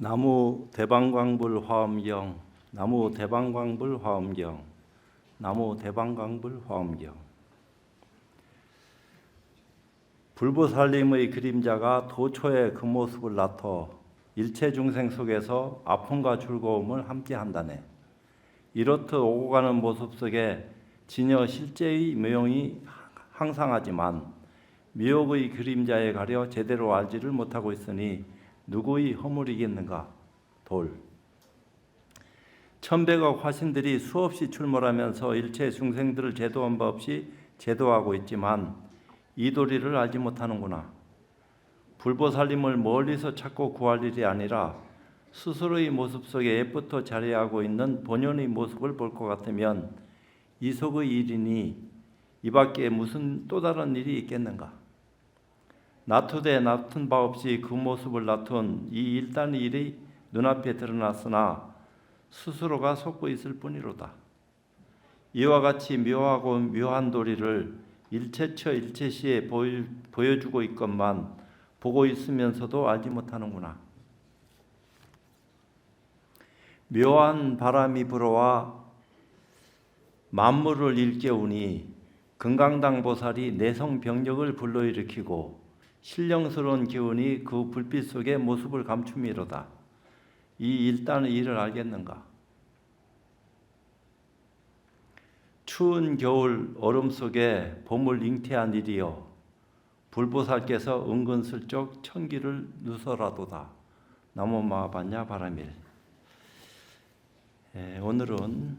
나무 대방광불 화엄경, 나무 대방광불 화엄경, 나무 대방광불 화엄경. 불보살님의 그림자가 도초에 그 모습을 나타 일체 중생 속에서 아픔과 즐거움을 함께한다네. 이렇듯 오고 가는 모습 속에 진여 실제의 묘용이 항상하지만 미혹의 그림자에 가려 제대로 알지를 못하고 있으니 누구의 허물이겠는가? 돌. 천백억 화신들이 수없이 출몰하면서 일체 중생들을 제도한 바 없이 제도하고 있지만 이 도리를 알지 못하는구나. 불보살님을 멀리서 찾고 구할 일이 아니라 스스로의 모습 속에 옛부터 자리하고 있는 본연의 모습을 볼 것 같으면 이속의 일이니 이 밖에 무슨 또 다른 일이 있겠는가? 나투되 나툰 바 없이 그 모습을 나툰 이 일단의 일이 눈앞에 드러났으나 스스로가 속고 있을 뿐이로다. 이와 같이 묘하고 묘한 도리를 일체처 일체시에 보여주고 있건만 보고 있으면서도 알지 못하는구나. 묘한 바람이 불어와 만물을 일깨우니 금강당 보살이 내성병력을 불러일으키고 신령스러운 기운이 그 불빛 속에 모습을 감춤이로다. 이 일단의 일을 알겠는가? 추운 겨울 얼음 속에 봄을 잉태한 일이여 불보살께서 은근슬쩍 천기를 누서라도다. 나무마반야 바라밀. 오늘은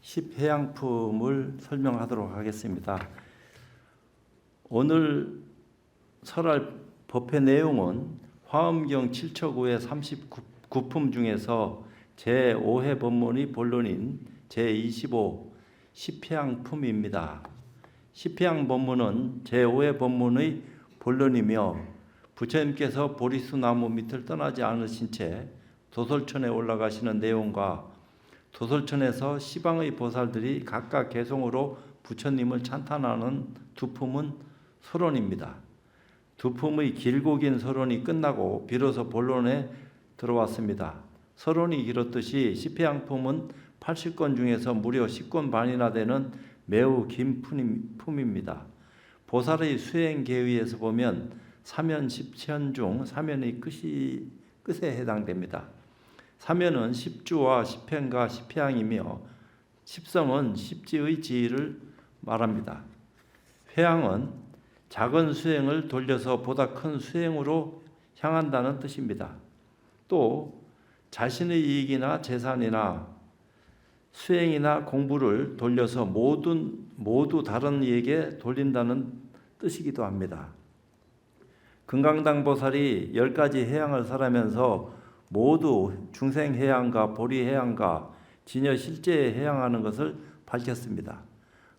십해양품을 설명하도록 하겠습니다. 오늘 설할 법회 내용은 화엄경 7처구의 39품 중에서 제5회 법문의 본론인 제25 십해양품입니다. 십해양 법문은 제5회 법문의 본론이며 부처님께서 보리수 나무 밑을 떠나지 않으신 채 도솔천에 올라가시는 내용과 도솔천에서 시방의 보살들이 각각 개성으로 부처님을 찬탄하는 두 품은 서론입니다. 두 품의 길고 긴 서론이 끝나고 비로소 본론에 들어왔습니다. 서론이 길었듯이 십해양품은 80권 중에서 무려 10권 반이나 되는 매우 긴 품입니다. 보살의 수행 계위에서 보면 사면 10천 중 사면의 끝에 해당됩니다. 사면은 십주와 십행과 십해양이며 십성은 십지의 지위를 말합니다. 회양은 작은 수행을 돌려서 보다 큰 수행으로 향한다는 뜻입니다. 또 자신의 이익이나 재산이나 수행이나 공부를 돌려서 모두 다른 이에게 돌린다는 뜻이기도 합니다. 금강당 보살이 10가지 해양을 살아면서 모두 중생해양과 보리해양과 진여 실제에 해양하는 것을 밝혔습니다.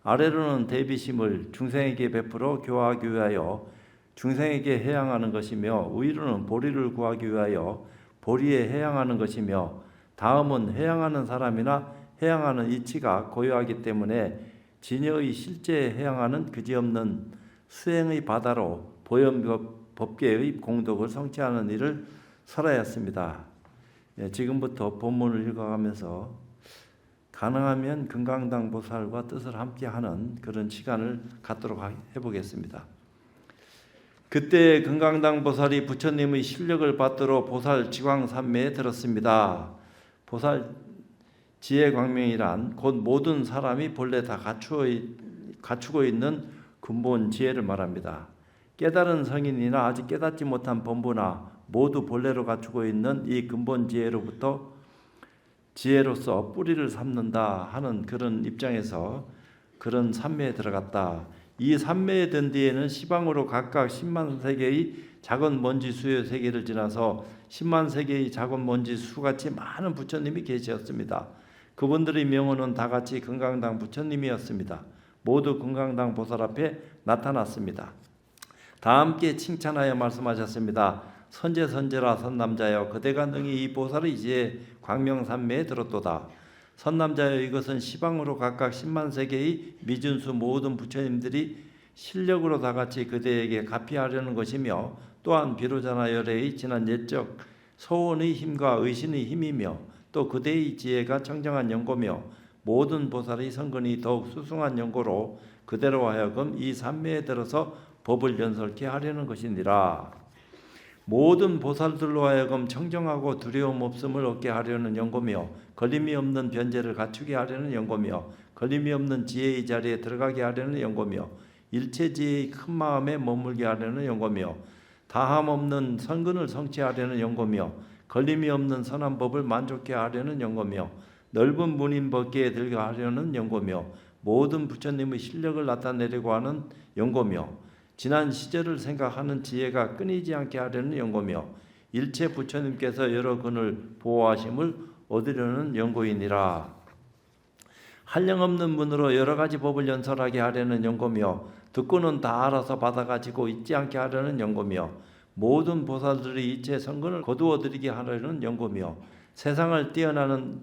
아래로는 대비심을 중생에게 베풀어 교화하기 위하여 중생에게 해양하는 것이며 위로는 보리를 구하기 위하여 보리에 해양하는 것이며 다음은 해양하는 사람이나 해양하는 이치가 고요하기 때문에 진여의 실제에 해양하는 그지없는 수행의 바다로 보현법계의 공덕을 성취하는 일을 설하였습니다. 지금부터 본문을 읽어가면서 가능하면 금강당 보살과 뜻을 함께하는 그런 시간을 갖도록 해보겠습니다. 그때 금강당 보살이 부처님의 실력을 받들어 보살 지광산매에 들었습니다. 보살 지혜광명이란 곧 모든 사람이 본래 다 갖추고 있는 근본 지혜를 말합니다. 깨달은 성인이나 아직 깨닫지 못한 범부나 모두 본래로 갖추고 있는 이 근본 지혜로서 뿌리를 삼는다 하는 그런 입장에서 그런 산매에 들어갔다. 이 산매에 든 뒤에는 시방으로 각각 10만 세계의 작은 먼지 수의 세계를 지나서 10만 세계의 작은 먼지 수같이 많은 부처님이 계셨습니다. 그분들의 명호는 다같이 금강당 부처님이었습니다. 모두 금강당 보살 앞에 나타났습니다. 다 함께 칭찬하여 말씀하셨습니다. 선제라 선남자여 그대가 능히 이 보살의 지혜 광명산매에 들었도다. 선남자여 이것은 시방으로 각각 10만 세계의 미준수 모든 부처님들이 실력으로 다같이 그대에게 갚이하려는 것이며 또한 비로자나 열애의 지난 옛적 소원의 힘과 의신의 힘이며 또 그대의 지혜가 청정한 연고며 모든 보살의 선근이 더욱 수승한 연고로 그대로 하여금 이 삼매에 들어서 법을 연설케 하려는 것이니라. 모든 보살들로 하여금 청정하고 두려움 없음을 얻게 하려는 연고며 걸림이 없는 변제를 갖추게 하려는 연고며 걸림이 없는 지혜의 자리에 들어가게 하려는 연고며 일체 지혜의 큰 마음에 머물게 하려는 연고며 다함 없는 선근을 성취하려는 연고며 걸림이 없는 선한 법을 만족해 하려는 연고며 넓은 문인 법계에 들게 하려는 연고며 모든 부처님의 실력을 나타내려고 하는 연고며 지난 시절을 생각하는 지혜가 끊이지 않게 하려는 연고며 일체 부처님께서 여러 근을 보호하심을 얻으려는 연고이니라. 한량없는 문으로 여러 가지 법을 연설하게 하려는 연고며 듣고는 다 알아서 받아가지고 잊지 않게 하려는 연고며 모든 보살들의 이체 성근을 거두어들이게 하려는 연고며 세상을 뛰어나는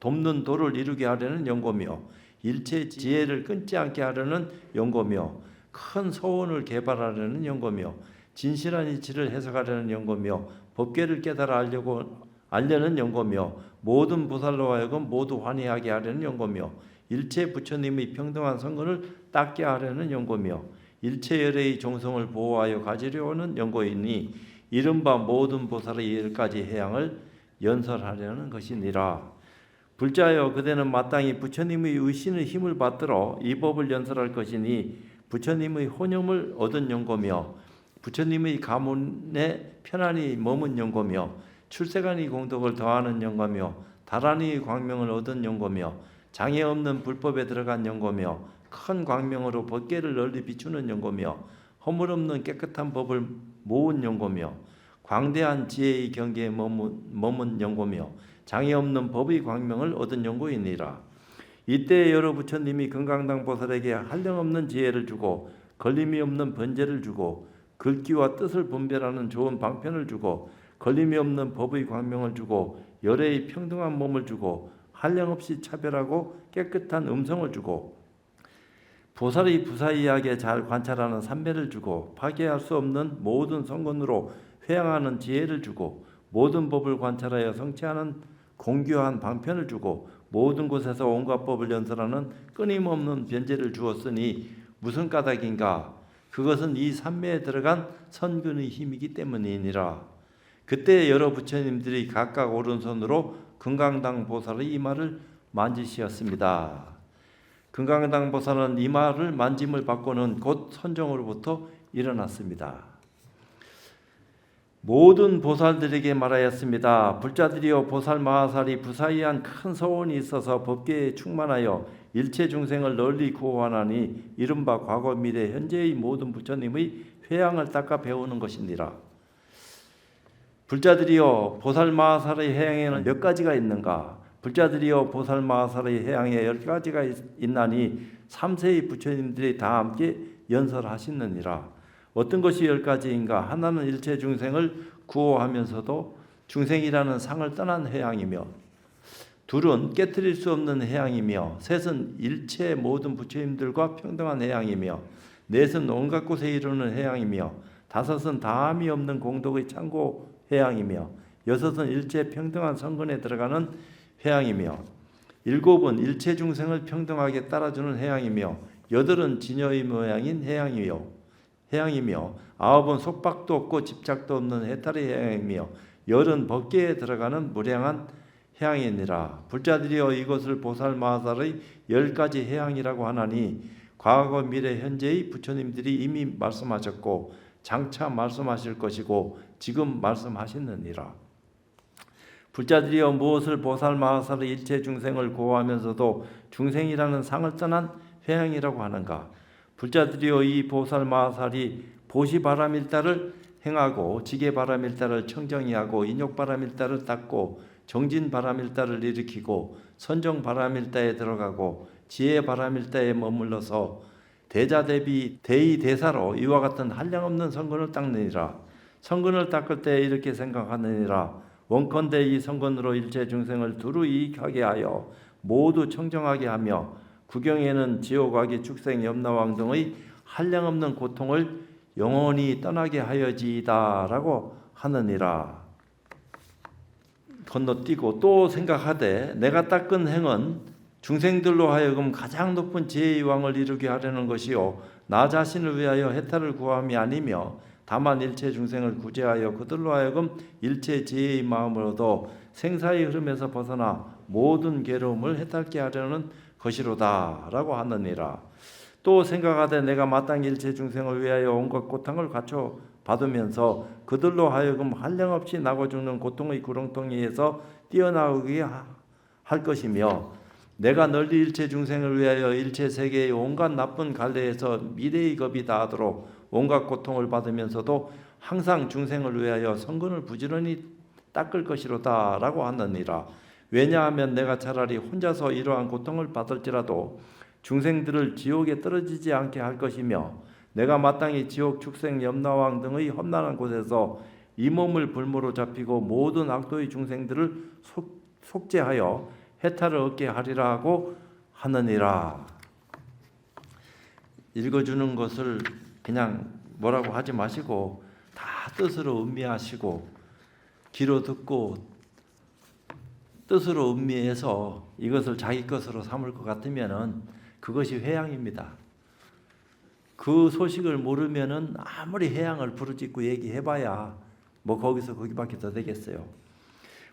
돕는 도를 이루게 하려는 연고며 일체 지혜를 끊지 않게 하려는 연고며 큰 소원을 개발하려는 연고며 진실한 이치를 해석하려는 연고며 법계를 깨달아 알려는 연고며 모든 보살로 하여금 모두 환희하게 하려는 연고며 일체 부처님의 평등한 선근을 닦게 하려는 연고며 일체 열애의 종성을 보호하여 가지려 하는 연고이니 이른바 모든 보살의 10가지 해양을 연설하려는 것이니라. 불자여 그대는 마땅히 부처님의 의신의 힘을 받들어 이 법을 연설할 것이니 부처님의 혼념을 얻은 연고며 부처님의 가문에 편안히 머문 연고며 출세간의 공덕을 더하는 연고며 다란이의 광명을 얻은 연고며 장애 없는 불법에 들어간 연고며 큰 광명으로 법계를 널리 비추는 연고며 허물 없는 깨끗한 법을 모은 연고며 광대한 지혜의 경계에 머문 연고며 장애 없는 법의 광명을 얻은 연고이니라. 이때 여러 부처님이 금강당 보살에게 한량없는 지혜를 주고 걸림이 없는 번제를 주고 글귀와 뜻을 분별하는 좋은 방편을 주고 걸림이 없는 법의 광명을 주고 열애의 평등한 몸을 주고 한량없이 차별하고 깨끗한 음성을 주고 보살의 부사이하게 잘 관찰하는 삼매를 주고 파괴할 수 없는 모든 성건으로 회양하는 지혜를 주고 모든 법을 관찰하여 성취하는 공교한 방편을 주고 모든 곳에서 온갖 법을 연설하는 끊임없는 변제를 주었으니 무슨 까닭인가? 그것은 이 삼매에 들어간 선근의 힘이기 때문이니라. 그때 여러 부처님들이 각각 오른손으로 금강당 보살의 이마를 만지시었습니다. 금강당 보살은 이마를 만짐을 받고는 곧 선정으로부터 일어났습니다. 모든 보살들에게 말하였습니다. 불자들이여 보살 마하살이 부사이한 큰 소원이 있어서 법계에 충만하여 일체 중생을 널리 구호하나니 이른바 과거 미래 현재의 모든 부처님의 회양을 닦아 배우는 것이니라. 불자들이여 보살 마하살의 해양에는 몇 가지가 있는가? 불자들이여 보살 마하살의 해양에 10가지가 있나니 3세의 부처님들이 다 함께 연설하시느니라. 어떤 것이 10가지인가? 하나는 일체 중생을 구호하면서도 중생이라는 상을 떠난 해양이며, 둘은 깨트릴 수 없는 해양이며, 셋은 일체 모든 부처님들과 평등한 해양이며, 넷은 온갖 곳에 이르는 해양이며, 다섯은 다함이 없는 공덕의 창고 해양이며, 여섯은 일체 평등한 성근에 들어가는 해양이며, 일곱은 일체 중생을 평등하게 따라주는 해양이며, 여덟은 진여의 모양인 해양이며 아홉은 속박도 없고 집착도 없는 해탈의 해양이며 열은 법계에 들어가는 무량한 해양이니라. 불자들이여 이것을 보살 마하살의 10가지 해양이라고 하나니 과거 미래 현재의 부처님들이 이미 말씀하셨고 장차 말씀하실 것이고 지금 말씀하시느니라. 불자들이여 무엇을 보살 마하살의 일체 중생을 구호하면서도 중생이라는 상을 떠난 회양이라고 하는가? 불자들이여 이 보살 마하살이 보시바람일다를 행하고 지게바람일다를 청정히 하고 인욕바람일다를 닦고 정진바람일다를 일으키고 선정바람일다에 들어가고 지혜바람일다에 머물러서 대자대비 대의대사로 이와 같은 한량없는 성근을 닦느니라. 성근을 닦을 때 이렇게 생각하느니라. 원컨대 이 성근으로 일체 중생을 두루 이익하게 하여 모두 청정하게 하며 구경에는 지옥, 악의, 축생, 염라왕 등의 한량없는 고통을 영원히 떠나게 하여지이다라고 하느니라. 건너뛰고 또 생각하되 내가 닦은 행은 중생들로 하여금 가장 높은 지혜의 왕을 이루게 하려는 것이요 나 자신을 위하여 해탈을 구함이 아니며 다만 일체 중생을 구제하여 그들로 하여금 일체 지혜의 마음을 얻어 생사의 흐름에서 벗어나 모든 괴로움을 해탈케 하려는 것이로다 라고 하느니라. 또 생각하되 내가 마땅히 일체 중생을 위하여 온갖 고통을 갖춰 받으면서 그들로 하여금 한량없이 나고 죽는 고통의 구렁텅이에서 뛰어나오게 할 것이며 내가 널리 일체 중생을 위하여 일체 세계의 온갖 나쁜 갈래에서 미래의 겁이 다하도록 온갖 고통을 받으면서도 항상 중생을 위하여 성근을 부지런히 닦을 것이로다 라고 하느니라. 왜냐하면 내가 차라리 혼자서 이러한 고통을 받을지라도 중생들을 지옥에 떨어지지 않게 할 것이며 내가 마땅히 지옥, 축생, 염라왕 등의 험난한 곳에서 이 몸을 불모로 잡히고 모든 악도의 중생들을 속죄하여 해탈을 얻게 하리라고 하느니라. 읽어주는 것을 그냥 뭐라고 하지 마시고 다 뜻으로 음미하시고 귀로 듣고 뜻으로 음미해서 이것을 자기 것으로 삼을 것 같으면은 그것이 회양입니다. 그 소식을 모르면은 아무리 회양을 부르짖고 얘기해봐야 뭐 거기서 거기밖에 더 되겠어요.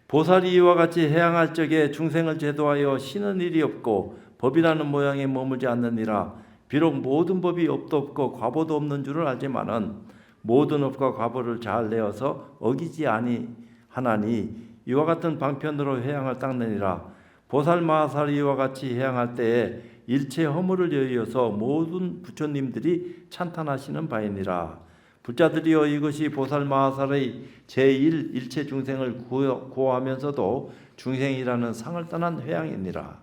보살이 이와 같이 회양할 적에 중생을 제도하여 쉬는 일이 없고 법이라는 모양에 머물지 않느니라. 비록 모든 법이 업도 없고 과보도 없는 줄을 알지만은 모든 업과 과보를 잘 내어서 어기지 아니하나니 이와 같은 방편으로 회양을 닦느니라. 보살 마하살이 이와 같이 회양할 때에 일체 허물을 여의어서 모든 부처님들이 찬탄하시는 바이니라. 불자들이여 이것이 보살 마하살의 제1 일체 중생을 구호하면서도 중생이라는 상을 떠난 회양이니라.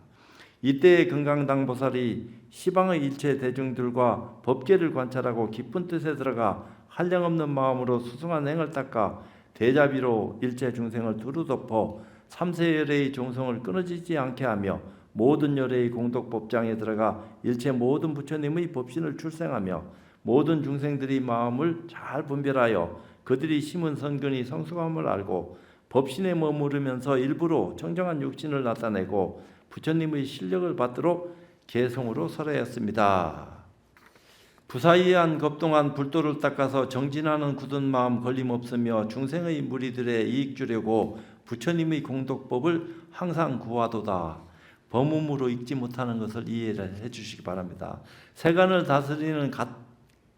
이때에 금강당 보살이 시방의 일체 대중들과 법계를 관찰하고 깊은 뜻에 들어가 한량없는 마음으로 수승한 행을 닦아 대자비로 일체 중생을 두루 덮어 삼세열의 종성을 끊어지지 않게 하며 모든 열의 공덕법장에 들어가 일체 모든 부처님의 법신을 출생하며 모든 중생들의 마음을 잘 분별하여 그들이 심은 선근이 성숙함을 알고 법신에 머무르면서 일부러 청정한 육신을 나타내고 부처님의 실력을 받도록 개성으로 설하였습니다. 부사이한 겁동안 불도를 닦아서 정진하는 굳은 마음 걸림없으며 중생의 무리들의 이익 주려고 부처님의 공덕법을 항상 구하도다. 범음으로 읽지 못하는 것을 이해를 해주시기 바랍니다. 세간을 다스리는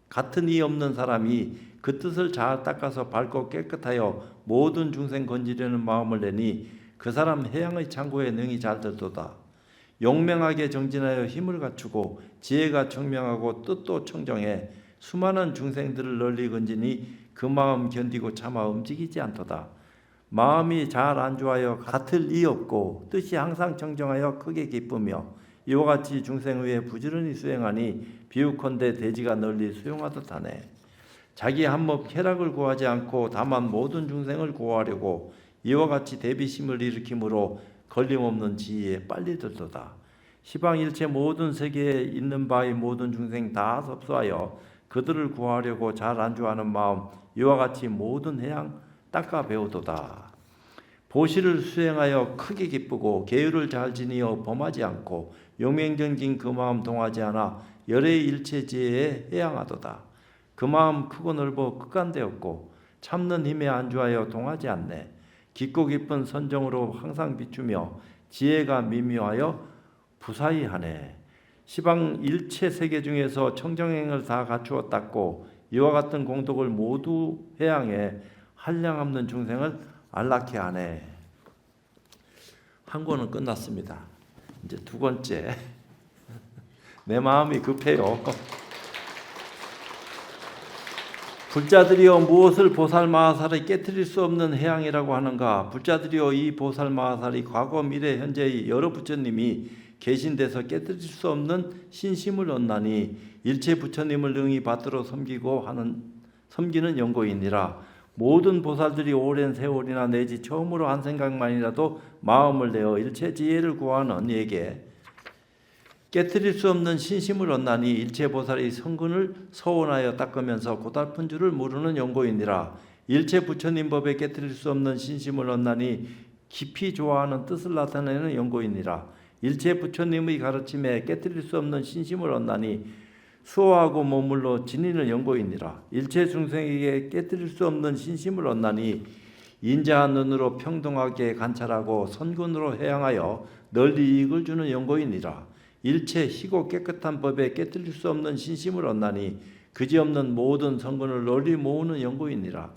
같은 이 없는 사람이 그 뜻을 잘 닦아서 밝고 깨끗하여 모든 중생 건지려는 마음을 내니 그 사람 해양의 창고에 능히 잘 들도다. 용맹하게 정진하여 힘을 갖추고 지혜가 청명하고 뜻도 청정해 수많은 중생들을 널리 건지니 그 마음 견디고 참아 움직이지 않도다. 마음이 잘 안주하여 같을 이 없고 뜻이 항상 청정하여 크게 기쁘며 이와 같이 중생 위에 부지런히 수행하니 비유컨대 대지가 널리 수용하듯 하네. 자기 한몫 쾌락을 구하지 않고 다만 모든 중생을 구하려고 이와 같이 대비심을 일으키므로 걸림없는 지혜에 빨리 들도다. 시방일체 모든 세계에 있는 바의 모든 중생 다 섭수하여 그들을 구하려고 잘 안주하는 마음 이와 같이 모든 해양 닦아 배우도다. 보시를 수행하여 크게 기쁘고 계율을 잘 지니어 범하지 않고 용맹정진 그 마음 동하지 않아 열의 일체 지혜에 해양하도다. 그 마음 크고 넓어 극간되었고 참는 힘에 안주하여 동하지 않네. 깊고 깊은 선정으로 항상 비추며 지혜가 미묘하여 부사이하네. 시방 일체 세계 중에서 청정행을 다 갖추어 닦고 이와 같은 공덕을 모두 해양해 한량없는 중생을 안락케 하네. 한 권은 끝났습니다. 이제 두 번째. 내 마음이 급해요. 불자들이여 무엇을 보살 마하살이 깨트릴 수 없는 해양이라고 하는가? 불자들이여 이 보살 마하살이 과거 미래 현재의 여러 부처님이 계신 데서 깨트릴 수 없는 신심을 얻나니 일체 부처님을 능히 받들어 섬기는 연고이니라. 모든 보살들이 오랜 세월이나 내지 처음으로 한 생각만이라도 마음을 내어 일체 지혜를 구하는 이에게 깨뜨릴 수 없는 신심을 얻나니 일체보살이 성근을 서원하여 닦으면서 고달픈 줄을 모르는 연고이니라. 일체 부처님 법에 깨뜨릴 수 없는 신심을 얻나니 깊이 좋아하는 뜻을 나타내는 연고이니라. 일체 부처님의 가르침에 깨뜨릴 수 없는 신심을 얻나니 수호하고 머물러 지니는 연고이니라. 일체 중생에게 깨뜨릴 수 없는 신심을 얻나니 인자한 눈으로 평등하게 관찰하고 선근으로 해양하여 널리 이익을 주는 연고이니라. 일체 희고 깨끗한 법에 깨뜨릴 수 없는 신심을 얻나니 그지없는 모든 선근을 널리 모으는 연고이니라.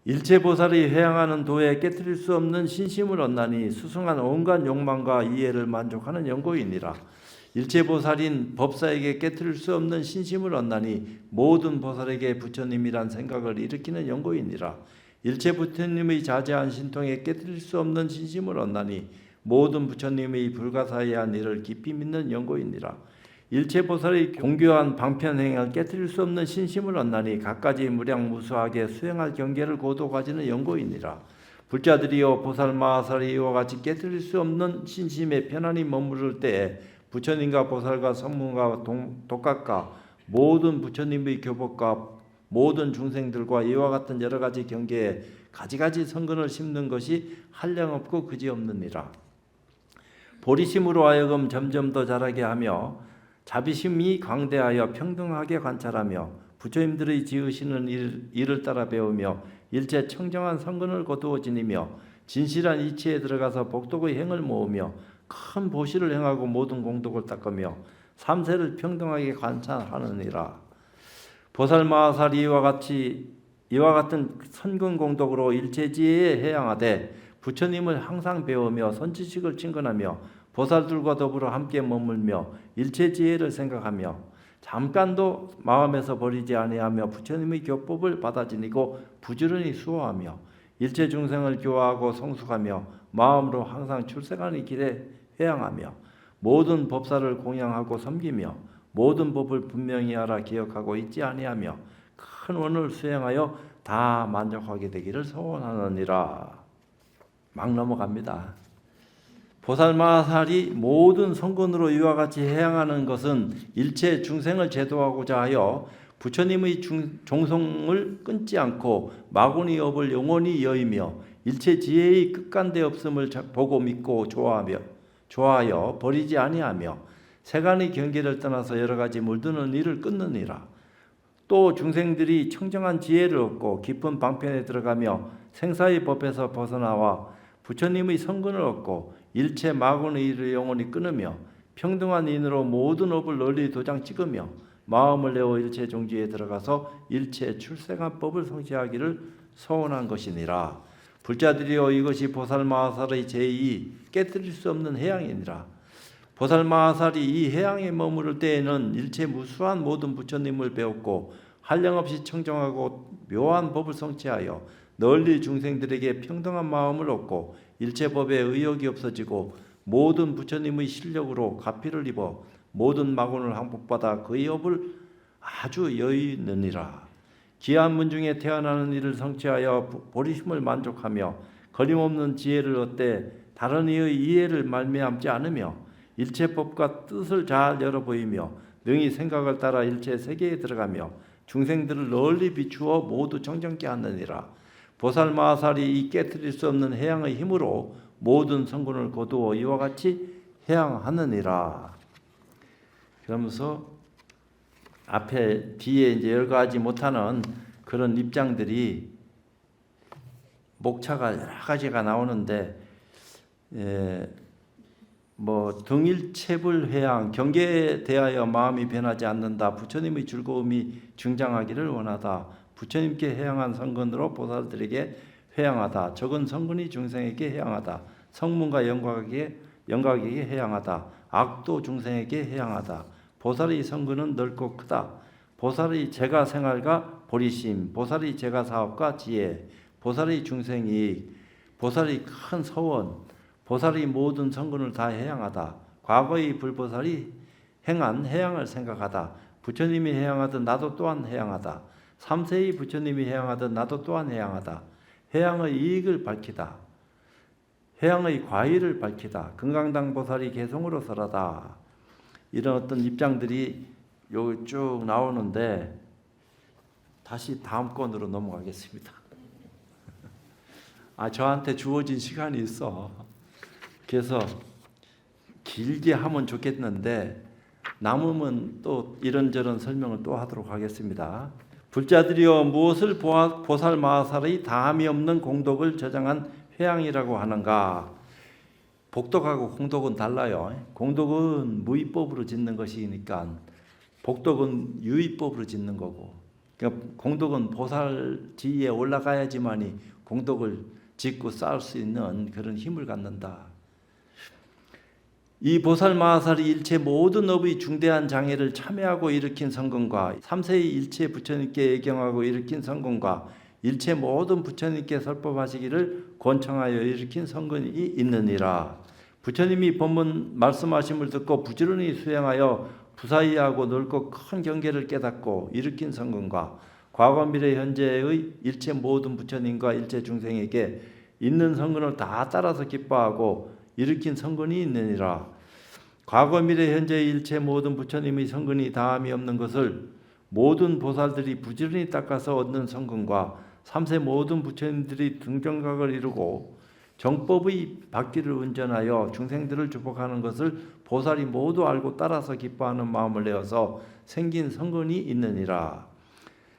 일체 보살이 회양하는 도에 깨뜨릴 수 없는 신심을 얻나니 수승한 온갖 욕망과 이해를 만족하는 연고이니라. 일체 보살인 법사에게 깨뜨릴 수 없는 신심을 얻나니 모든 보살에게 부처님이란 생각을 일으키는 연고이니라. 일체 부처님의 자제한 신통에 깨뜨릴 수 없는 신심을 얻나니 모든 부처님의 불가사의한 일을 깊이 믿는 연고이니라. 일체 보살의 공교한 방편행을 깨뜨릴 수 없는 신심을 얻나니 갖가지 무량무수하게 수행할 경계를 고도 가지는 연고이니라. 불자들이여 보살마하살이 이와 같이 깨뜨릴 수 없는 신심에 편안히 머무를 때에 부처님과 보살과 성문과 독각과 모든 부처님의 교법과 모든 중생들과 이와 같은 여러 가지 경계에 가지가지 성근을 심는 것이 한량없고 그지없느니라. 보리심으로 하여금 점점 더 자라게 하며 자비심이 광대하여 평등하게 관찰하며 부처님들의 지으시는 일을 따라 배우며 일체 청정한 성근을 거두어 지니며 진실한 이치에 들어가서 복덕의 행을 모으며 큰 보시를 행하고 모든 공덕을 닦으며 삼세를 평등하게 관찰하느니라. 보살마하살이 이와 같은 선근 공덕으로 일체지혜에 해양하되 부처님을 항상 배우며 선지식을 친근하며 보살들과 더불어 함께 머물며 일체지혜를 생각하며 잠깐도 마음에서 버리지 아니하며 부처님의 교법을 받아 지니고 부지런히 수호하며 일체 중생을 교화하고 성숙하며 마음으로 항상 출세하는 길에 회양하며 모든 법사를 공양하고 섬기며 모든 법을 분명히 알아 기억하고 잊지 아니하며 큰 원을 수행하여 다 만족하게 되기를 소원하느니라. 막 넘어갑니다. 보살마하살이 모든 성근으로 이와 같이 해양하는 것은 일체 중생을 제도하고자 하여 부처님의 종송을 끊지 않고 마구니 업을 영원히 여의며 일체 지혜의 끝간데 없음을 보고 믿고 좋아하여 버리지 아니하며 세간의 경계를 떠나서 여러 가지 물드는 일을 끊느니라. 또 중생들이 청정한 지혜를 얻고 깊은 방편에 들어가며 생사의 법에서 벗어나와 부처님의 성근을 얻고 일체 마구의 일을 영원히 끊으며 평등한 인으로 모든 업을 널리 도장 찍으며 마음을 내어 일체 종지에 들어가서 일체 출생한 법을 성취하기를 소원한 것이니라. 불자들이여 이것이 보살마하살의 제2 깨뜨릴 수 없는 해양이니라. 보살마하살이 이 해양에 머무를 때에는 일체 무수한 모든 부처님을 배웠고 한량없이 청정하고 묘한 법을 성취하여 널리 중생들에게 평등한 마음을 얻고 일체 법에 의욕이 없어지고 모든 부처님의 실력으로 가피를 입어 모든 마군을 항복받아 그의 업을 아주 여의느니라. 기한 문중에 태어나는 일을 성취하여 보리심을 만족하며 거림없는 지혜를 얻되 다른 이의 이해를 말미암지 않으며 일체법과 뜻을 잘 열어 보이며 능히 생각을 따라 일체 세계에 들어가며 중생들을 널리 비추어 모두 정정케 하느니라. 보살마하살이 이 깨뜨릴 수 없는 해양의 힘으로 모든 성군을 거두어 이와 같이 해양하느니라. 그러면서 앞에 뒤에 이제 열거하지 못하는 그런 입장들이 목차가 여러 가지가 나오는데 등일체불 회양 경계에 대하여 마음이 변하지 않는다. 부처님의 즐거움이 증장하기를 원하다. 부처님께 해양한 성근으로 보살들에게 해양하다. 적은 성근이 중생에게 해양하다. 성문과 영각에게 해양하다. 악도 중생에게 해양하다. 보살의 성근은 넓고 크다. 보살의 제가 생활과 보리심, 보살의 제가 사업과 지혜, 보살의 중생이익, 보살의 큰 서원, 보살의 모든 성근을 다 해양하다. 과거의 불보살이 행한 해양을 생각하다. 부처님이 해양하듯 나도 또한 해양하다. 삼세의 부처님이 해양하듯 나도 또한 해양하다. 해양의 이익을 밝히다. 해양의 과의를 밝히다. 금강당 보살이 개성으로 설하다. 이런 어떤 입장들이 여기 쭉 나오는데 다시 다음 건으로 넘어가겠습니다. 저한테 주어진 시간이 있어. 그래서 길게 하면 좋겠는데 남으면 또 이런저런 설명을 또 하도록 하겠습니다. 불자들이여 무엇을 보살 마하살의 다함이 없는 공덕을 저장한 회양이라고 하는가? 복덕하고 공덕은 달라요. 공덕은 무위법으로 짓는 것이니까 복덕은 유위법으로 짓는 거고, 그러니까 공덕은 보살 지위에 올라가야지만이 공덕을 짓고 쌓을 수 있는 그런 힘을 갖는다. 이 보살 마하살이 일체 모든 업의 중대한 장애를 참여하고 일으킨 성근과 삼세의 일체 부처님께 애경하고 일으킨 성근과 일체 모든 부처님께 설법하시기를 권청하여 일으킨 성근이 있느니라. 부처님이 법문 말씀하심을 듣고 부지런히 수행하여 부사이하고 넓고 큰 경계를 깨닫고 일으킨 성근과 과거 미래 현재의 일체 모든 부처님과 일체 중생에게 있는 성근을 다 따라서 기뻐하고 일으킨 성근이 있느니라. 과거 미래 현재의 일체 모든 부처님의 성근이 다함이 없는 것을 모든 보살들이 부지런히 닦아서 얻는 성근과 삼세 모든 부처님들이 등정각을 이루고 정법의 바퀴를 운전하여 중생들을 주복하는 것을 보살이 모두 알고 따라서 기뻐하는 마음을 내어서 생긴 성근이 있느니라.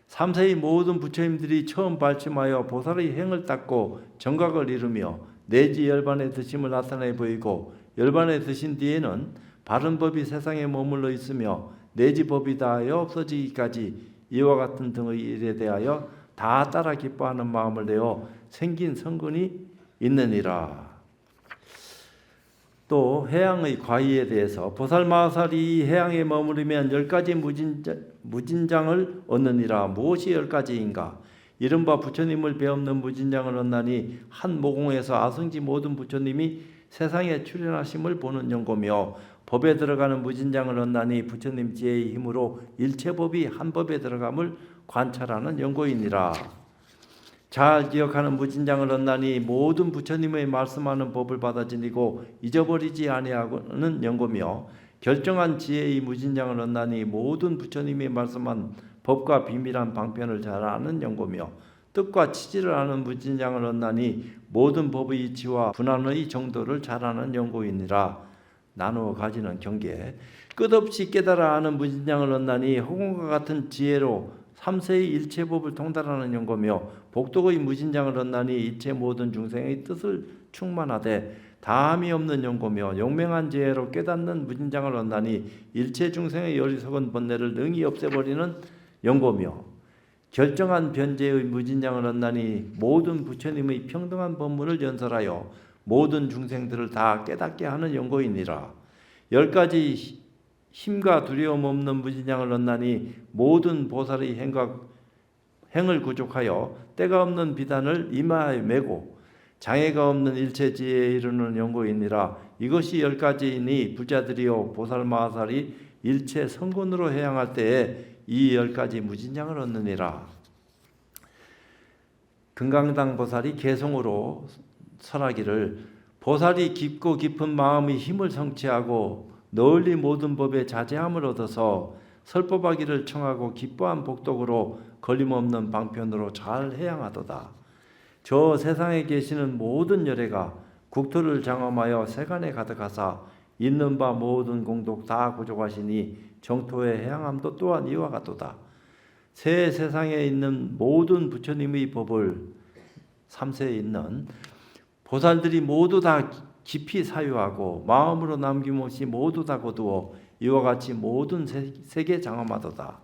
삼세의 모든 부처님들이 처음 발심하여 보살의 행을 닦고 정각을 이루며 내지 열반의 드심을 나타내 보이고 열반에 드신 뒤에는 바른 법이 세상에 머물러 있으며 내지 법이 다하여 없어지기까지 이와 같은 등의 일에 대하여 다 따라 기뻐하는 마음을 내어 생긴 성근이 있느니라. 또 해양의 과의에 대해서 보살 마하살이 해양에 머무르면 10가지 무진장을 얻느니라. 무엇이 10가지인가? 이른바 부처님을 배없는 무진장을 얻나니 한 모공에서 아성지 모든 부처님이 세상에 출현하심을 보는 연고며 법에 들어가는 무진장을 얻나니 부처님 지혜의 힘으로 일체법이 한 법에 들어감을 관찰하는 연고이니라. 잘 기억하는 무진장을 얻나니 모든 부처님의 말씀하는 법을 받아 지니고 잊어버리지 아니하고는 연고며 결정한 지혜의 무진장을 얻나니 모든 부처님이 말씀한 법과 비밀한 방편을 잘 아는 연고며 뜻과 치질을 아는 무진장을 얻나니 모든 법의 이치와 분한의 정도를 잘 아는 연고이니라. 나누어 가지는 경계. 끝없이 깨달아 아는 무진장을 얻나니 허공과 같은 지혜로 삼세의 일체법을 통달하는 연고며 복덕의 무진장을 얻나니 일체 모든 중생의 뜻을 충만하되 다함이 없는 연고며 용맹한 지혜로 깨닫는 무진장을 얻나니 일체 중생의 어리석은 번뇌를 능히 없애버리는 연고며 결정한 변제의 무진장을 얻나니 모든 부처님의 평등한 법문을 연설하여 모든 중생들을 다 깨닫게 하는 연고이니라. 10가지 힘과 두려움 없는 무진장을 얻나니 모든 보살의 행을 구족하여 때가 없는 비단을 이마에 메고 장애가 없는 일체지혜에 이르는 연고이니라. 이것이 10가지이니 불자들이요 보살 마하살이 일체 성근으로 해양할 때에 이 10가지 무진장을 얻느니라. 금강당 보살이 개성으로 설하기를 보살이 깊고 깊은 마음의 힘을 성취하고 널리 모든 법에 자제함을 얻어서 설법하기를 청하고 기뻐한 복덕으로 걸림없는 방편으로 잘 해양하도다. 저 세상에 계시는 모든 열애가 국토를 장엄하여 세간에 가득하사 있는 바 모든 공덕 다 구족하시니 정토의 해양함도 또한 이와 같도다. 새 세상에 있는 모든 부처님의 법을 삼세에 있는 보살들이 모두 다 깊이 사유하고 마음으로 남김없이 모두 다 거두어 이와 같이 모든 세계 장엄하도다.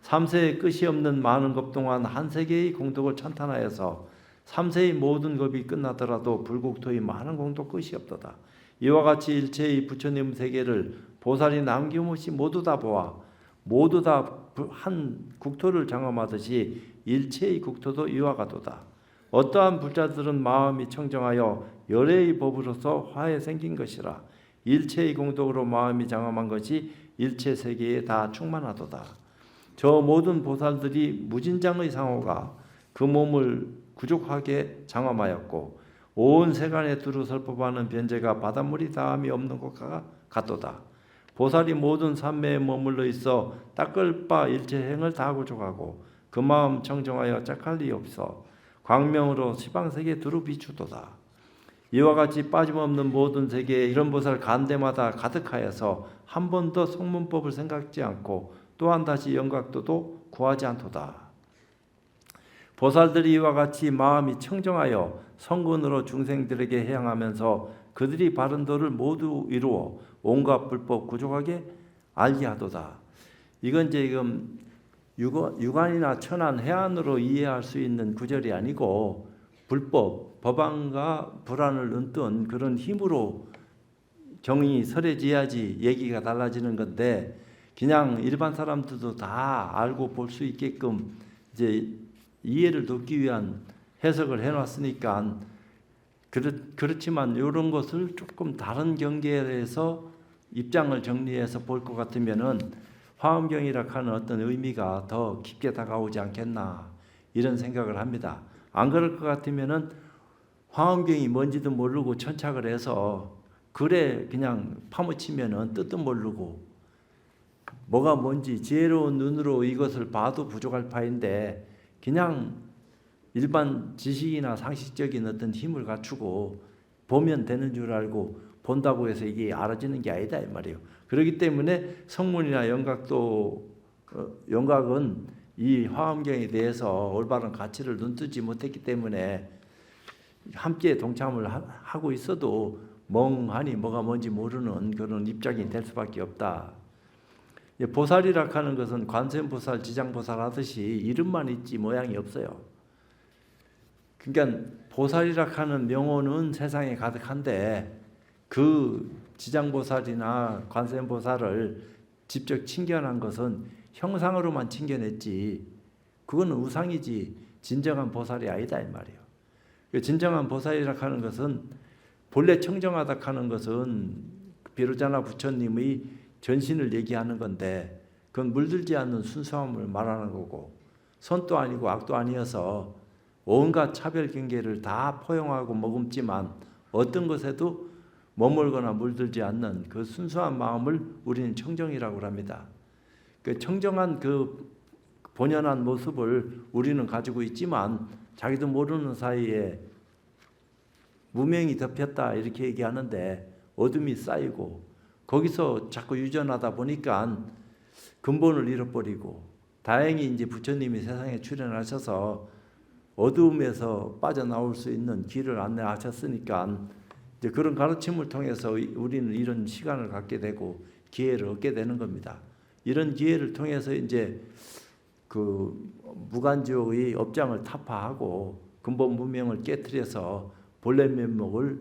삼세의 끝이 없는 많은 것 동안 한 세계의 공덕을 찬탄하여서 삼세의 모든 법이 끝나더라도 불국토의 많은 공덕 끝이 없도다. 이와 같이 일체의 부처님 세계를 보살이 남김없이 모두 다 보아 모두 다 한 국토를 장엄하듯이 일체의 국토도 이와 같도다. 어떠한 불자들은 마음이 청정하여 열애의 법으로서 화해 생긴 것이라. 일체의 공덕으로 마음이 장엄한 것이 일체 세계에 다 충만하도다. 저 모든 보살들이 무진장의 상호가 그 몸을 구족하게 장엄하였고 온 세간에 두루 설법하는 변제가 바닷물이 다함이 없는 것과 같도다. 보살이 모든 삼매에 머물러 있어 닦을 바 일체 행을 다 구족하고 그 마음 청정하여 짝할 리 없어 광명으로 시방세계 두루 비추도다. 이와 같이 빠짐없는 모든 세계에 이런 보살 간대마다 가득하여서 한 번도 성문법을 생각지 않고 또한 다시 영각도도 구하지 않도다. 보살들이 이와 같이 마음이 청정하여 성근으로 중생들에게 해양하면서 그들이 바른 도를 모두 이루어 온갖 불법 구족하게 알게 하도다. 이건 지금 유관이나 천안 해안으로 이해할 수 있는 구절이 아니고 불법, 법안과 불안을 넣던 그런 힘으로 경이 설해져야지 얘기가 달라지는 건데 그냥 일반 사람들도 다 알고 볼 수 있게끔 이제 이해를 돕기 위한 해석을 해놨으니까 그렇지만 이런 것을 조금 다른 경계에서 입장을 정리해서 볼 것 같으면은 화엄경이라 하는 어떤 의미가 더 깊게 다가오지 않겠나 이런 생각을 합니다. 안 그럴 것 같으면은 화엄경이 뭔지도 모르고 천착을 해서 글에 그냥 파묻히면은 뜻도 모르고 뭐가 뭔지 지혜로운 눈으로 이것을 봐도 부족할 파인데 그냥 일반 지식이나 상식적인 어떤 힘을 갖추고 보면 되는 줄 알고 본다고 해서 이게 알아지는 게 아니다 이 말이에요. 그렇기 때문에 성문이나 영각은 이 화엄경에 대해서 올바른 가치를 눈뜨지 못했기 때문에 함께 동참을 하고 있어도 멍하니 뭐가 뭔지 모르는 그런 입장이 될 수밖에 없다. 보살이라 하는 것은 관세음보살, 지장보살 하듯이 이름만 있지 모양이 없어요. 그러니까 보살이라 하는 명호는 세상에 가득한데 그 지장보살이나 관세음보살을 직접 칭견한 것은 형상으로만 칭견했지 그거는 우상이지 진정한 보살이 아니다 이 말이에요. 진정한 보살이라 하는 것은 본래 청정하다 하는 것은 비로자나 부처님의 전신을 얘기하는 건데 그건 물들지 않는 순수함을 말하는 거고 선도 아니고 악도 아니어서 온갖 차별 경계를 다 포용하고 머금지만 어떤 것에도 머물거나 물들지 않는 그 순수한 마음을 우리는 청정이라고 합니다. 그 청정한 그 본연한 모습을 우리는 가지고 있지만 자기도 모르는 사이에 무명이 덮였다 이렇게 얘기하는데 어둠이 쌓이고 거기서 자꾸 유전하다 보니까 근본을 잃어버리고 다행히 이제 부처님이 세상에 출현하셔서 어두움에서 빠져나올 수 있는 길을 안내하셨으니까 이제 그런 가르침을 통해서 우리는 이런 시간을 갖게 되고 기회를 얻게 되는 겁니다. 이런 기회를 통해서 이제 그 무간지옥의 업장을 타파하고 근본 문명을 깨트려서 본래 면목을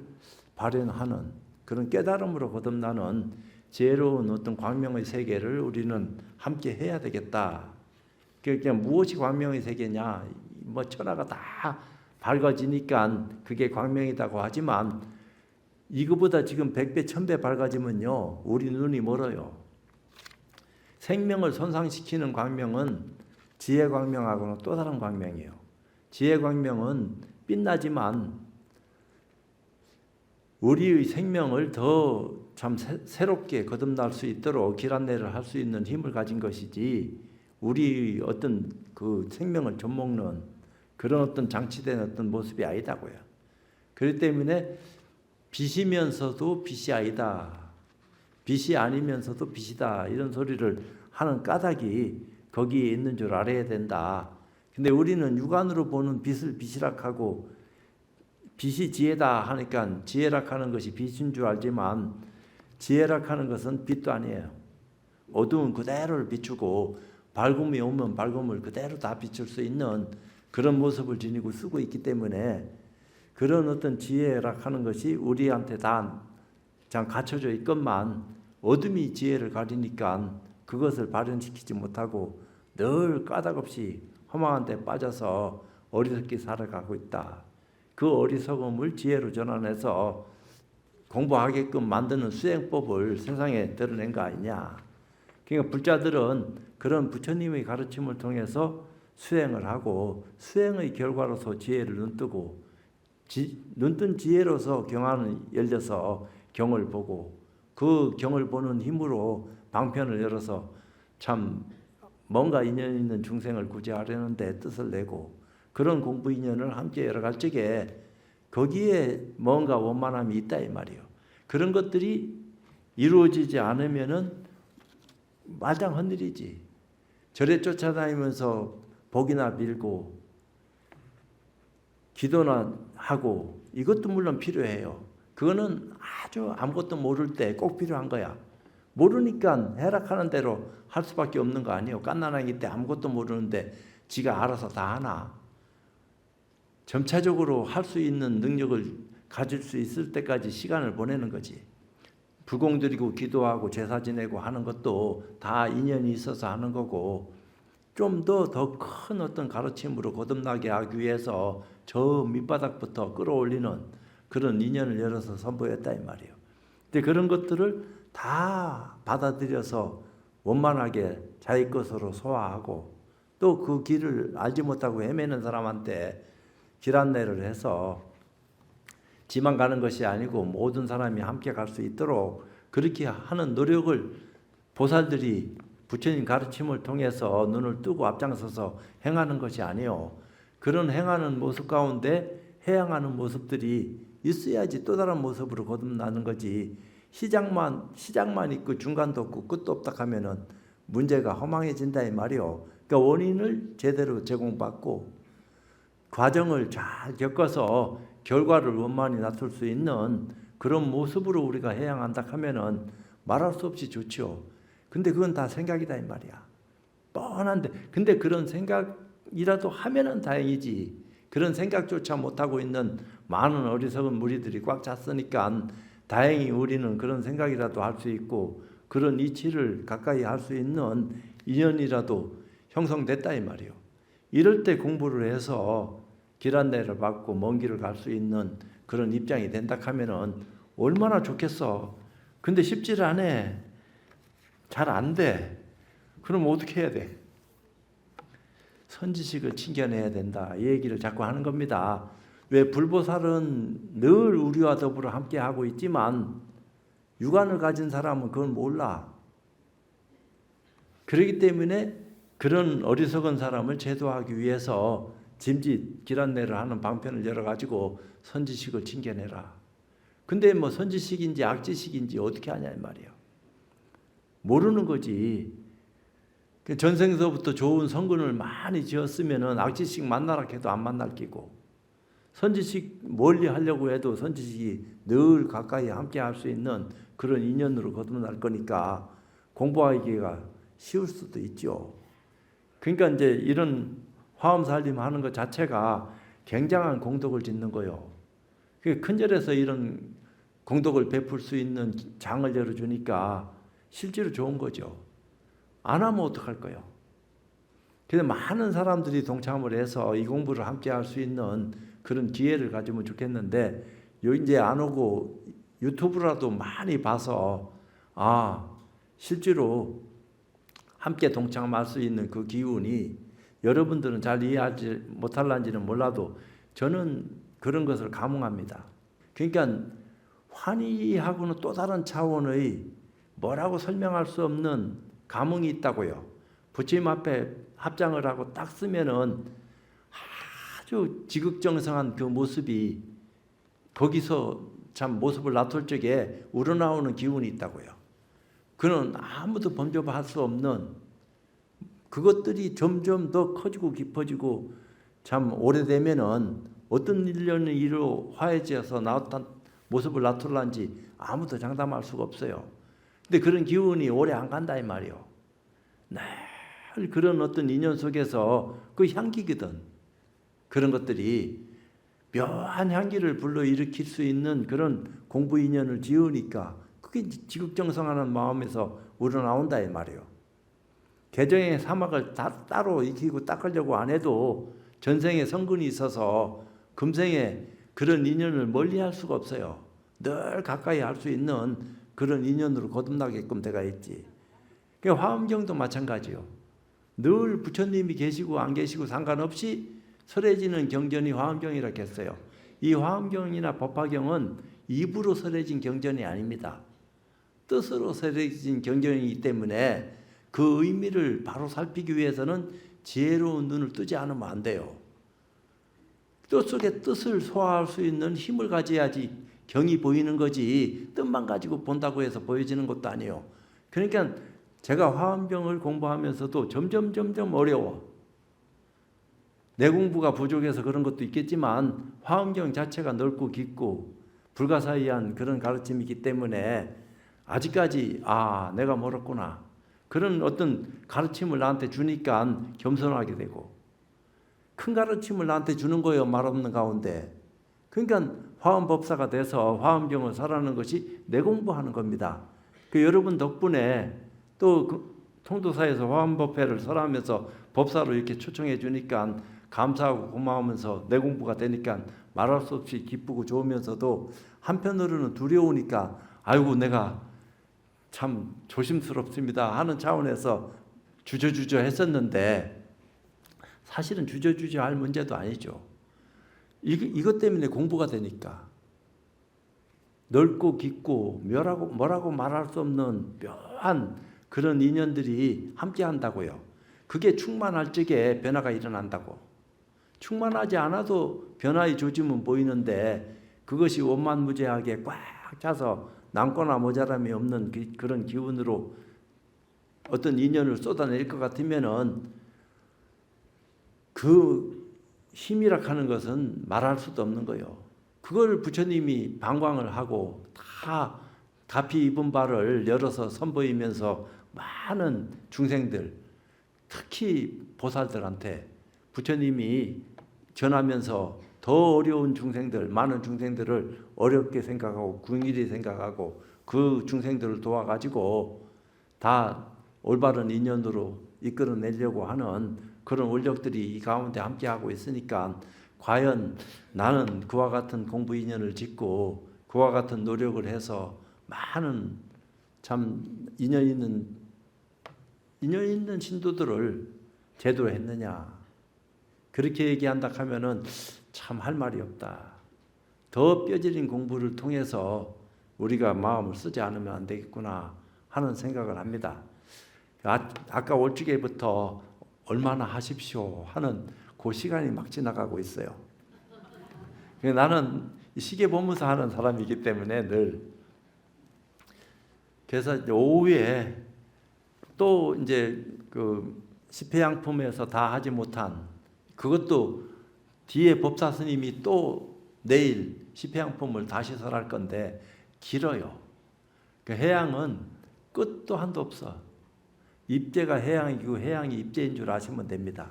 발현하는 그런 깨달음으로 거듭나는 지혜로운 어떤 광명의 세계를 우리는 함께 해야 되겠다. 그러니까 무엇이 광명의 세계냐? 뭐 천하가 다 밝아지니까 그게 광명이라고 하지만 이거보다 지금 100배, 1000배 밝아지면요. 우리 눈이 멀어요. 생명을 손상시키는 광명은 지혜 광명하고는 또 다른 광명이에요. 지혜 광명은 빛나지만 우리의 생명을 더 참 새롭게 거듭날 수 있도록 길 안내를 할 수 있는 힘을 가진 것이지 우리 어떤 그 생명을 젖먹는 그런 어떤 장치된 어떤 모습이 아니다고요. 그렇기 때문에 빛이면서도 빛이 아니다. 빛이 아니면서도 빛이다. 이런 소리를 하는 까닭이 거기에 있는 줄 알아야 된다. 근데 우리는 육안으로 보는 빛을 빛이라 하고 빛이 지혜다 하니까 지혜라 하는 것이 빛인 줄 알지만 지혜라 하는 것은 빛도 아니에요. 어두운 그대로를 비추고 밝음이 오면 밝음을 그대로 다 비출 수 있는 그런 모습을 지니고 쓰고 있기 때문에 그런 어떤 지혜라 하는 것이 우리한테 다 갖춰져 있건만 어둠이 지혜를 가리니까 그것을 발현시키지 못하고 늘 까닭없이 허망한 데 빠져서 어리석게 살아가고 있다. 그 어리석음을 지혜로 전환해서 공부하게끔 만드는 수행법을 세상에 드러낸 거 아니냐. 그러니까 불자들은 그런 부처님의 가르침을 통해서 수행을 하고 수행의 결과로서 지혜를 눈뜨고 눈뜬 지혜로서 경안을 열려서 경을 보고 그 경을 보는 힘으로 방편을 열어서 참 뭔가 인연 있는 중생을 구제하려는데 뜻을 내고 그런 공부 인연을 함께 열어갈 적에 거기에 뭔가 원만함이 있다 이 말이에요. 그런 것들이 이루어지지 않으면은 말짱 헛일이지. 절에 쫓아다니면서 복이나 빌고 기도나 하고 이것도 물론 필요해요. 그거는 아주 아무것도 모를 때 꼭 필요한 거야. 모르니까 해락하는 대로 할 수밖에 없는 거 아니에요. 갓난아기 때 아무것도 모르는데 지가 알아서 다 하나. 점차적으로 할 수 있는 능력을 가질 수 있을 때까지 시간을 보내는 거지. 불공 드리고 기도하고 제사 지내고 하는 것도 다 인연이 있어서 하는 거고 좀 더 큰 어떤 가르침으로 거듭나게 하기 위해서 저 밑바닥부터 끌어올리는 그런 인연을 열어서 선보였다 이 말이에요. 근데 그런 것들을 다 받아들여서 원만하게 자기 것으로 소화하고 또 그 길을 알지 못하고 헤매는 사람한테 길 안내를 해서 지만 가는 것이 아니고 모든 사람이 함께 갈 수 있도록 그렇게 하는 노력을 보살들이 부처님 가르침을 통해서 눈을 뜨고 앞장서서 행하는 것이 아니에요. 그런 행하는 모습 가운데 해양하는 모습들이 있어야지 또 다른 모습으로 거듭나는 거지. 시작만 있고 중간도 없고 끝도 없다 하면은 문제가 허망해진다 이 말이요. 그러니까 원인을 제대로 제공받고 과정을 잘 겪어서 결과를 원만히 나쁠 수 있는 그런 모습으로 우리가 해양한다 하면은 말할 수 없이 좋죠. 근데 그건 다 생각이다 이 말이야. 뻔한데 근데 그런 생각이라도 하면은 다행이지. 그런 생각조차 못하고 있는 많은 어리석은 무리들이 꽉 찼으니까 다행히 우리는 그런 생각이라도 할 수 있고 그런 이치를 가까이 할 수 있는 인연이라도 형성됐다 이 말이에요. 이럴 때 공부를 해서 길 안내를 받고 먼 길을 갈 수 있는 그런 입장이 된다 하면은 얼마나 좋겠어. 근데 쉽지를 않아. 잘 안 돼. 그럼 어떻게 해야 돼? 선지식을 챙겨내야 된다. 이 얘기를 자꾸 하는 겁니다. 왜 불보살은 늘 우리와 더불어 함께 하고 있지만 육안을 가진 사람은 그건 몰라. 그렇기 때문에 그런 어리석은 사람을 제도하기 위해서 짐짓 길 안내를 하는 방편을 열어가지고 선지식을 챙겨내라. 근데 뭐 선지식인지 악지식인지 어떻게 하냐 이 말이에요. 모르는 거지. 전생서부터 좋은 성근을 많이 지었으면은 악지식 만나라 해도 안 만날 끼고 선지식 멀리 하려고 해도 선지식이 늘 가까이 함께 할 수 있는 그런 인연으로 거듭날 거니까 공부하기가 쉬울 수도 있죠. 그러니까 이제 이런 화엄살림 하는 것 자체가 굉장한 공덕을 짓는 거요. 큰 절에서 이런 공덕을 베풀 수 있는 장을 열어주니까 실제로 좋은 거죠. 안 하면 어떡할 거요? 그래서 많은 사람들이 동참을 해서 이 공부를 함께 할 수 있는 그런 기회를 가지면 좋겠는데 여기 이제 안 오고 유튜브라도 많이 봐서 실제로 함께 동참할 수 있는 그 기운이 여러분들은 잘 이해하지 못할런지는 몰라도 저는 그런 것을 감흥합니다. 그러니까 환희하고는 또 다른 차원의 뭐라고 설명할 수 없는 감흥이 있다고요. 부처님 앞에 합장을 하고 딱 쓰면은 아주 지극정성한 그 모습이 거기서 참 모습을 나쁠 적에 우러나오는 기운이 있다고요. 그는 아무도 범접할 수 없는 그것들이 점점 더 커지고 깊어지고 참 오래되면은 어떤 일련의 일로 화해지어서 나왔던 모습을 나타날지 아무도 장담할 수가 없어요. 근데 그런 기운이 오래 안 간다 이 말이에요. 늘 그런 어떤 인연 속에서 그 향기거든. 그런 것들이 묘한 향기를 불러일으킬 수 있는 그런 공부 인연을 지으니까 그게 지극정성하는 마음에서 우러나온다 이 말이에요. 개정의 사막을 따로 익히고 닦으려고 안 해도 전생에 성근이 있어서 금생에 그런 인연을 멀리할 수가 없어요. 늘 가까이 할 수 있는 그런 인연으로 거듭나게끔 돼가 있지. 화엄경도 마찬가지요. 늘 부처님이 계시고 안 계시고 상관없이 설해지는 경전이 화엄경이라고 했어요. 이 화엄경이나 법화경은 입으로 설해진 경전이 아닙니다. 뜻으로 설해진 경전이기 때문에 그 의미를 바로 살피기 위해서는 지혜로운 눈을 뜨지 않으면 안 돼요. 뜻 속에 뜻을 소화할 수 있는 힘을 가져야지 경이 보이는 거지, 뜻만 가지고 본다고 해서 보여지는 것도 아니에요. 그러니까 제가 화엄경을 공부하면서도 점점 어려워. 내 공부가 부족해서 그런 것도 있겠지만 화엄경 자체가 넓고 깊고 불가사의한 그런 가르침이기 때문에 아직까지 내가 멀었구나. 그런 어떤 가르침을 나한테 주니까 겸손하게 되고, 큰 가르침을 나한테 주는 거예요, 말 없는 가운데. 그러니까 화엄법사가 돼서 화엄경을 설하는 것이 내 공부하는 겁니다. 여러분 덕분에 또 통도사에서 화엄법회를 설하면서 법사로 이렇게 초청해 주니까 감사하고 고마우면서 내 공부가 되니까 말할 수 없이 기쁘고 좋으면서도 한편으로는 두려우니까 아이고 내가 참 조심스럽습니다 하는 차원에서 주저주저 했었는데, 사실은 주저주저 할 문제도 아니죠. 이것 때문에 공부가 되니까. 넓고 깊고 뭐라고 말할 수 없는 묘한 그런 인연들이 함께 한다고요. 그게 충만할 적에 변화가 일어난다고. 충만하지 않아도 변화의 조짐은 보이는데 그것이 원만무제하게 꽉 차서 남거나 모자람이 없는 그런 기운으로 어떤 인연을 쏟아낼 것 같으면은 그 힘이라 하는 것은 말할 수도 없는 거예요. 그걸 부처님이 방광을 하고 다 가피 입은 바를 열어서 선보이면서 많은 중생들, 특히 보살들한테 부처님이 전하면서 더 어려운 중생들, 많은 중생들을 어렵게 생각하고 궁일이 생각하고 그 중생들을 도와가지고 다 올바른 인연으로 이끌어내려고 하는 그런 원력들이 이 가운데 함께하고 있으니까 과연 나는 그와 같은 공부 인연을 짓고 그와 같은 노력을 해서 많은 참 인연 있는 신도들을 제대로 했느냐, 그렇게 얘기한다 하면은 참 할 말이 없다. 더 뼈저린 공부를 통해서 우리가 마음을 쓰지 않으면 안 되겠구나 하는 생각을 합니다. 아까 올주게부터 얼마나 하십시오 하는 그 시간이 막 지나가고 있어요. 나는 시계 보면서 하는 사람이기 때문에 늘. 그래서 오후에 또 이제 그 십회양품에서 다 하지 못한 그것도 뒤에 법사 스님이 또 내일 십회양품을 다시 설할 건데 길어요. 그 해양은 끝도 한도 없어. 입제가 해양이고 해양이 입제인 줄 아시면 됩니다.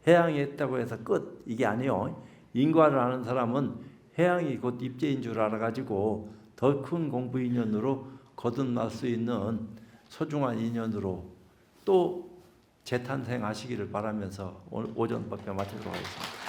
해양이 했다고 해서 끝 이게 아니에요. 인과를 아는 사람은 해양이 곧 입제인 줄 알아가지고 더 큰 공부 인연으로 거듭날 수 있는 소중한 인연으로 또 재탄생하시기를 바라면서 오늘 오전 법회 마치도록 하겠습니다.